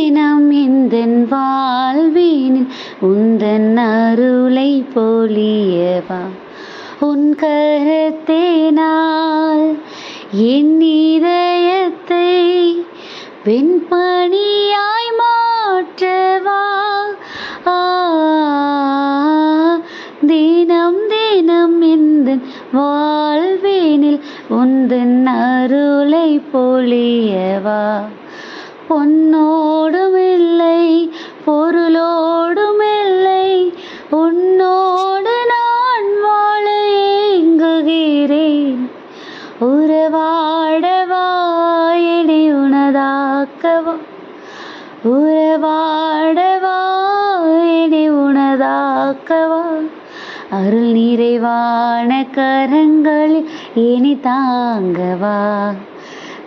தினம் எந்தன் வாழ்வினில் உந்தன் அருளை பொழியவா. உன் கரத்தினால் என் இதயத்தை வெண்பனியாய் மாற்றவா. தினம் தினம் எந்தன் வாழ்வினில் உந்தன் அருளை பொழியவா. பொன்னோடும் இல்லை பொருளோடும் இல்லை உன்னோடு நான் வாழ ஏங்குகிறேன். உறவாடவா என்னை உனதாக்கவா. உறவாடவா என்னை உனதாக்கவா. அருள் நிறைவான கரங்களில் இனி தாங்கவா.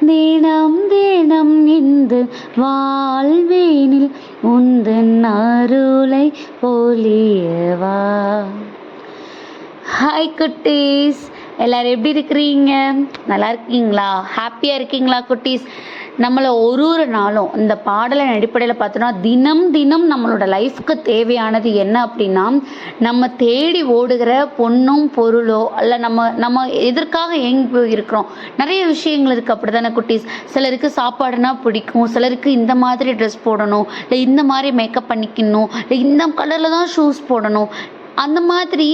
தினம் தினம் இந்த வாழ்வினில் உந்தன் அருளை பொழியவா. ஹாய் குட்டீஸ், எல்லாரும் எப்படி இருக்கிறீங்க? நல்லா இருக்கீங்களா? ஹாப்பியாக இருக்கீங்களா குட்டீஸ்? நம்மளை ஒரு நாளும் இந்த பாடலின் அடிப்படையில் பார்த்தோன்னா தினம் தினம் நம்மளோட லைஃப்க்கு தேவையானது என்ன அப்படின்னா, நம்ம தேடி ஓடுகிற பொண்ணும் பொருளோ அல்ல நம்ம எதற்காக எங்கே இருக்கிறோம். நிறைய விஷயங்கள் இருக்குது அப்படி தானே குட்டீஸ். சிலருக்கு சாப்பாடுனா பிடிக்கும், சிலருக்கு இந்த மாதிரி ட்ரெஸ் போடணும், இல்லை இந்த மாதிரி மேக்கப் பண்ணிக்கணும், இல்லை இந்த கலரில் தான் ஷூஸ் போடணும். அந்த மாதிரி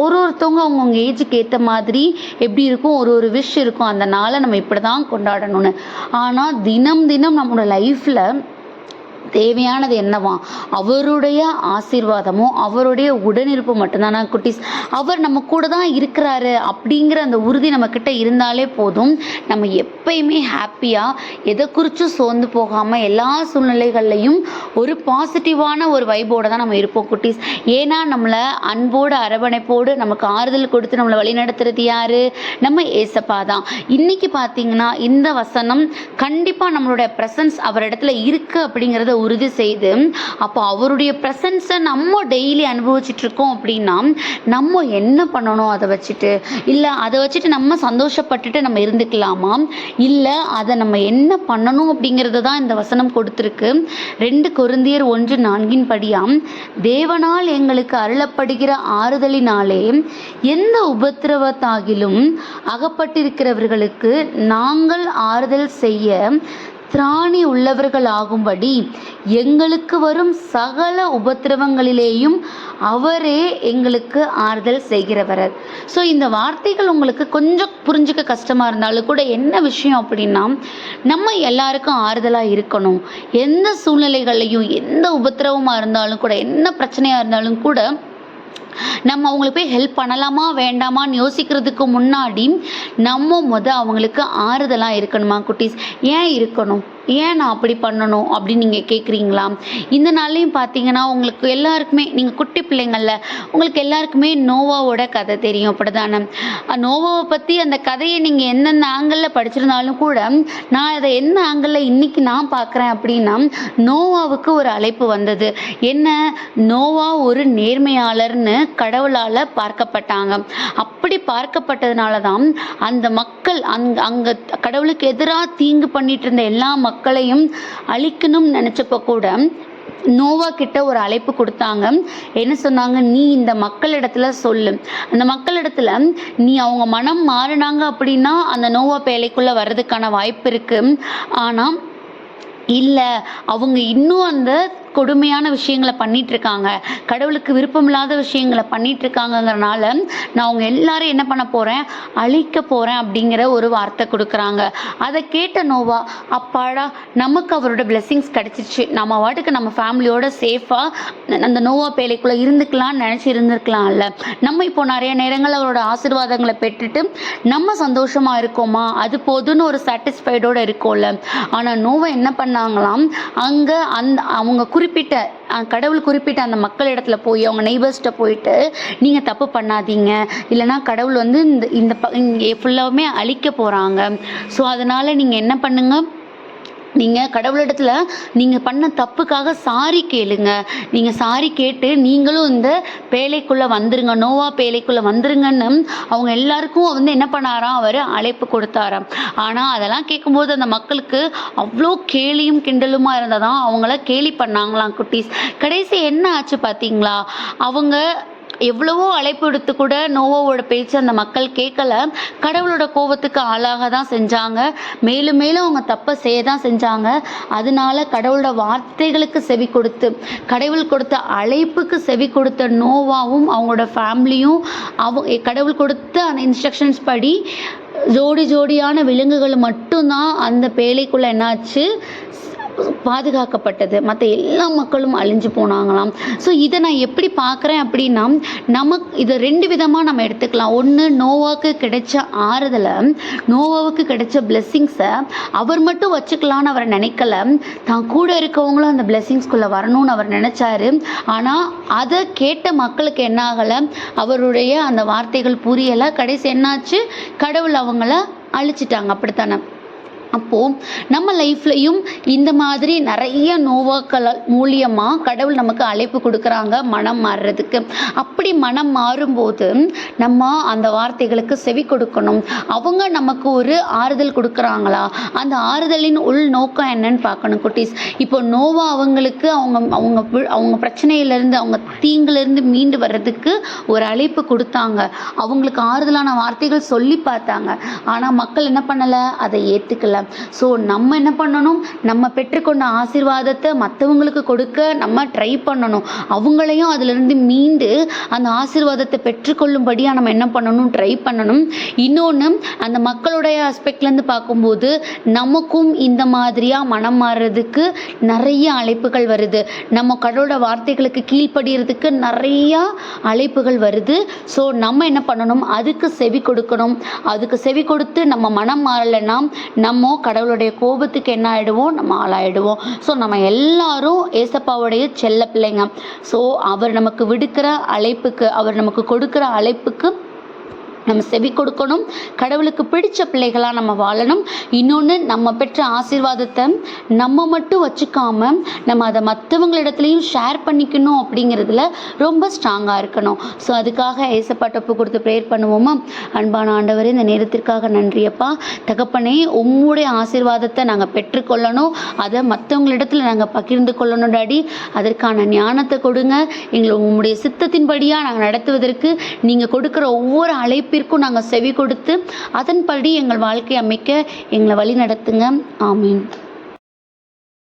ஒருத்தவங்க அவங்கவுங்க ஏஜுக்கு ஏற்ற மாதிரி எப்படி இருக்கும், ஒரு விஷ் இருக்கும். அந்த நாளை நம்ம இப்படி தான் கொண்டாடணும்னு. ஆனால் தினம் தினம் நம்மளோட லைஃப்பில் தேவையானது என்னவா? அவருடைய ஆசீர்வாதமும் அவருடைய உடனிருப்பு மட்டும்தானா குட்டீஸ். அவர் நம்ம கூட தான் இருக்கிறாரு அப்படிங்கிற அந்த உறுதி நம்மக்கிட்ட இருந்தாலே போதும். நம்ம எப்பயுமே ஹாப்பியாக எதை குறித்தும் சோர்ந்து போகாமல் எல்லா சூழ்நிலைகள்லையும் ஒரு பாசிட்டிவான ஒரு வைபோடு தான் நம்ம இருப்போம் குட்டீஸ். ஏன்னா நம்மளை அன்போடு அரவணைப்போடு நமக்கு ஆறுதல் கொடுத்து நம்மளை வழிநடத்துறது யார்? நம்ம ஏசப்பா தான். இன்றைக்கி பார்த்தீங்கன்னா இந்த வசனம் கண்டிப்பாக நம்மளுடைய ப்ரெசன்ஸ் அவர் இடத்துல இருக்குது அப்படிங்கிறத உறுதி செய்து, அப்போ அவருடைய ப்ரெசன்ஸை நம்ம டெய்லி அனுபவிச்சுட்ருக்கோம் அப்படின்னா நம்ம என்ன பண்ணணும்? அதை வச்சுட்டு நம்ம சந்தோஷப்பட்டுட்டு நம்ம இருந்துக்கலாமா? இல்லை அதை நம்ம என்ன பண்ணணும் அப்படிங்கிறது தான் இந்த வசனம் கொடுத்துருக்கு. 2 கொரிந்தியர் 1:4 படியாம், தேவனால் எங்களுக்கு அருளப்படுகிற ஆறுதலினாலே எந்த உபத்திரவத்தாகிலும் அகப்பட்டிருக்கிறவர்களுக்கு நாங்கள் ஆறுதல் செய்ய திராணி உள்ளவர்களாகும்படி எங்களுக்கு வரும் சகல உபத்திரவங்களிலேயும் அவரே எங்களுக்கு ஆறுதல் செய்கிறவர். ஸோ இந்த வார்த்தைகள் உங்களுக்கு கொஞ்சம் புரிஞ்சுக்க கஷ்டமாக இருந்தாலும் கூட என்ன விஷயம் அப்படின்னா, நம்ம எல்லாருக்கும் ஆறுதலாக இருக்கணும். எந்த சூழ்நிலைகள்லையும் எந்த உபத்திரவமாக இருந்தாலும் கூட, என்ன பிரச்சனையாக இருந்தாலும் கூட நம்ம அவங்களுக்கு போய் ஹெல்ப் பண்ணலாமா வேண்டாமான்னு யோசிக்கிறதுக்கு முன்னாடி நம்ம அவங்களுக்கு ஆறுதலாக இருக்கணுமா குட்டீஸ்? ஏன் இருக்கணும்? ஏன் நான் அப்படி பண்ணணும் அப்படின்னு நீங்கள் கேட்குறீங்களா? இந்த நாள்லையும் பார்த்தீங்கன்னா உங்களுக்கு எல்லாருக்குமே, நீங்கள் குட்டி பிள்ளைங்களில் உங்களுக்கு எல்லாருக்குமே நோவாவோட கதை தெரியும் அப்படி தானே? நோவாவை பற்றி அந்த கதையை நீங்கள் எந்தெந்த ஆங்கிளில் படிச்சிருந்தாலும் கூட நான் அதை எந்த ஆங்கிளில் இன்றைக்கி நான் பார்க்குறேன் அப்படின்னா, நோவாவுக்கு ஒரு அழைப்பு வந்தது. என்ன? நோவா ஒரு நேர்மையாளர்னு கடவுளால் பார்க்கப்பட்டாங்க. அப்படி பார்க்கப்பட்டதுனால தான் அந்த மக்கள் அங்கே கடவுளுக்கு எதிராக தீங்கு பண்ணிட்டு இருந்த எல்லா மக்களையும் அழிக்கணும்னு நினச்சப்போ கூட நோவா கிட்ட ஒரு அழைப்பு கொடுத்தாங்க. என்ன சொன்னாங்க? நீ இந்த மக்களிடத்துல சொல்லு. அந்த மக்களிடத்துல நீ அவங்க மனம் மாறினாங்க அப்படின்னா அந்த நோவா பேழைக்குள்ளே வர்றதுக்கான வாய்ப்பு இருக்கு. ஆனால் இல்லை, அவங்க இன்னும் அந்த கொடுமையான விஷயங்களை பண்ணிகிட்ருக்காங்க, கடவுளுக்கு விருப்பமில்லாத விஷயங்களை பண்ணிகிட்ருக்காங்கங்கிறனால நான் அவங்க எல்லாரும் என்ன பண்ண போகிறேன்? அழிக்க போகிறேன் அப்படிங்கிற ஒரு வார்த்தை கொடுக்குறாங்க. அதை கேட்ட நோவா, அப்பாடா நமக்கு அவரோட பிளெஸ்ஸிங்ஸ் கிடச்சிச்சு, நம்ம வாட்டுக்கு நம்ம ஃபேமிலியோட சேஃபாக அந்த நோவா பேழைக்குள்ளே இருந்துக்கலாம்னு நினச்சி இருந்திருக்கலாம்ல. நம்ம இப்போ நிறைய நேரங்கள் அவரோட ஆசீர்வாதங்களை பெற்றுட்டு நம்ம சந்தோஷமாக இருக்கோமா? அது போதுன்னு ஒரு சாட்டிஸ்ஃபைடோடு இருக்கோம்ல. ஆனால் நோவா என்ன பண்ணாங்களாம், அங்கே அவங்க கடவுள் குறிப்பிட்ட அந்த மக்கள் இடத்துல போய் அவங்க நெய்பர்ஸ்கிட்ட போயிட்டு, நீங்கள் தப்பு பண்ணாதீங்க, இல்லைனா கடவுள் இந்த ஃபுல்லாவுமே அழிக்க போகிறாங்க, ஸோ அதனால் நீங்கள் என்ன பண்ணுங்க, நீங்கள் கடவுளிடத்துல நீங்கள் பண்ண தப்புக்காக சாரி கேளுங்க. நீங்கள் சாரி கேட்டு நீங்களும் இந்த பேழைக்குள்ளே வந்துருங்க, நோவா பேழைக்குள்ளே வந்துருங்கன்னு அவங்க எல்லாருக்கும் என்ன பண்ணாராம், அவர் அழைப்பு கொடுத்தாராம். ஆனால் அதெல்லாம் கேட்கும்போது அந்த மக்களுக்கு அவ்வளோ கேலியும் கிண்டலுமா இருந்ததாம். அவங்கள கேலி பண்ணாங்களாம் குட்டீஸ். கடைசி என்ன ஆச்சு பார்த்தீங்களா? அவங்க எவ்வளவோ அழைப்பு எடுத்து கூட நோவாவோட பேச்சு அந்த மக்கள் கேட்கல. கடவுளோட கோபத்துக்கு ஆளாக தான் செஞ்சாங்க. மேலும் மேலும் அவங்க தப்பை செய்ய தான் செஞ்சாங்க. அதனால கடவுளோட வார்த்தைகளுக்கு செவி கொடுத்து, கடவுள் கொடுத்த அழைப்புக்கு செவி கொடுத்த நோவாவும் அவங்களோட ஃபேமிலியும் கடவுள் கொடுத்த அந்த இன்ஸ்ட்ரக்ஷன்ஸ் படி ஜோடி ஜோடியான விலங்குகள் மட்டும்தான் அந்த பேழைக்குள்ளே என்னாச்சு, பாதுகாக்கப்பட்டது. மற்ற எல்லா மக்களும் அழிஞ்சு போனாங்களாம். ஸோ இதை நான் எப்படி பார்க்குறேன் அப்படின்னா, நமக்கு இதை 2 விதமாக நம்ம எடுத்துக்கலாம். ஒன்று, நோவாவுக்கு கிடைச்ச ஆறுதலை, நோவாவுக்கு கிடைச்ச பிளெஸ்ஸிங்ஸை அவர் மட்டும் வச்சுக்கலான்னு அவர் நினைக்கல. தான் கூட இருக்கவங்களும் அந்த பிளெஸ்ஸிங்ஸ்குள்ளே வரணும்னு அவர் நினச்சாரு. ஆனால் அதை கேட்ட மக்களுக்கு என்ன ஆகலை, அவருடைய அந்த வார்த்தைகள் புரியலை. கடைசி என்னாச்சு, கடவுள் அவங்கள அழிச்சிட்டாங்க. அப்படித்தானே? அப்போது நம்ம லைஃப்லையும் இந்த மாதிரி நிறைய நோவாக்கள் மூலியமாக கடவுள் நமக்கு அழைப்பு கொடுக்குறாங்க மனம் மாறுறதுக்கு. அப்படி மனம் மாறும்போது நம்ம அந்த வார்த்தைகளுக்கு செவி கொடுக்கணும். அவங்க நமக்கு ஒரு ஆறுதல் கொடுக்குறாங்களா, அந்த ஆறுதலின் உள் நோக்கம் என்னன்னு பார்க்கணும் குட்டீஸ். இப்போ நோவா அவங்களுக்கு அவங்க பிரச்சனையிலேருந்து, அவங்க தீங்குலேருந்து மீண்டு வர்றதுக்கு ஒரு அழைப்பு கொடுத்தாங்க. அவங்களுக்கு ஆறுதலான வார்த்தைகள் சொல்லி பார்த்தாங்க. ஆனால் மக்கள் என்ன பண்ணலை, அதை ஏற்றுக்கல. ஸோ நம்ம என்ன பண்ணணும், நம்ம பெற்றுக்கொண்ட ஆசீர்வாதத்தை மற்றவங்களுக்கு கொடுக்க நம்ம ட்ரை பண்ணணும். அவங்களையும் அதிலிருந்து மீண்டு அந்த ஆசீர்வாதத்தை பெற்றுக்கொள்ளும்படியாக நம்ம என்ன பண்ணணும், ட்ரை பண்ணணும். இன்னொன்று, அந்த மக்களுடைய ஆஸ்பெக்ட்லேருந்து பார்க்கும்போது நமக்கும் இந்த மாதிரியாக மனம் மாறுறதுக்கு நிறைய அழைப்புகள் வருது. நம்ம கடவுளோட வார்த்தைகளுக்கு கீழ்ப்படுகிறதுக்கு நிறையா அழைப்புகள் வருது. ஸோ நம்ம என்ன பண்ணணும், அதுக்கு செவி கொடுக்கணும். அதுக்கு செவி கொடுத்து நம்ம மனம் மாறலைன்னா நம்ம கடவுளுடைய கோபத்துக்கு என்ன ஆகிடுவோம், நம்ம ஆளாயிடுவோம். ஸோ நம்ம எல்லாரும் ஏசப்பாவுடைய செல்ல பிள்ளைங்க. ஸோ அவர் நமக்கு விடுக்கிற அழைப்புக்கு, அவர் நமக்கு கொடுக்குற அழைப்புக்கு நம்ம செவி கொடுக்கணும். கடவுளுக்கு பிடிச்ச பிள்ளைகளாக நம்ம வாழணும். இன்னொன்று, நம்ம பெற்ற ஆசீர்வாதத்தை நம்ம மட்டும் வச்சுக்காம நம்ம அதை மற்றவங்களிடத்துலையும் ஷேர் பண்ணிக்கணும். அப்படிங்கிறதுல ரொம்ப ஸ்ட்ராங்காக இருக்கணும். ஸோ அதுக்காக ஏசப்பாட்ட ஒப்பு கொடுத்து ப்ரேயர் பண்ணுவோமா? அன்பான ஆண்டவரே, இந்த நேரத்திற்காக நன்றியப்பா. தகப்பனே, உம்முடைய ஆசீர்வாதத்தை நாங்கள் பெற்றுக்கொள்ளணும், அதை மற்றவங்களிடத்துல நாங்கள் பகிர்ந்து கொள்ளணும் டாடி. அதற்கான ஞானத்தை கொடுங்க. எங்களை உம்முடைய சித்தத்தின்படியாக நாங்கள் நடத்துவதற்கு நீங்கள் கொடுக்குற ஒவ்வொரு அழைப்பு நாங்கள் செவி கொடுத்து அதன்படி எங்கள் வாழ்க்கையை அமைக்க எங்களை வழி நடத்துங்க. ஆமீன்.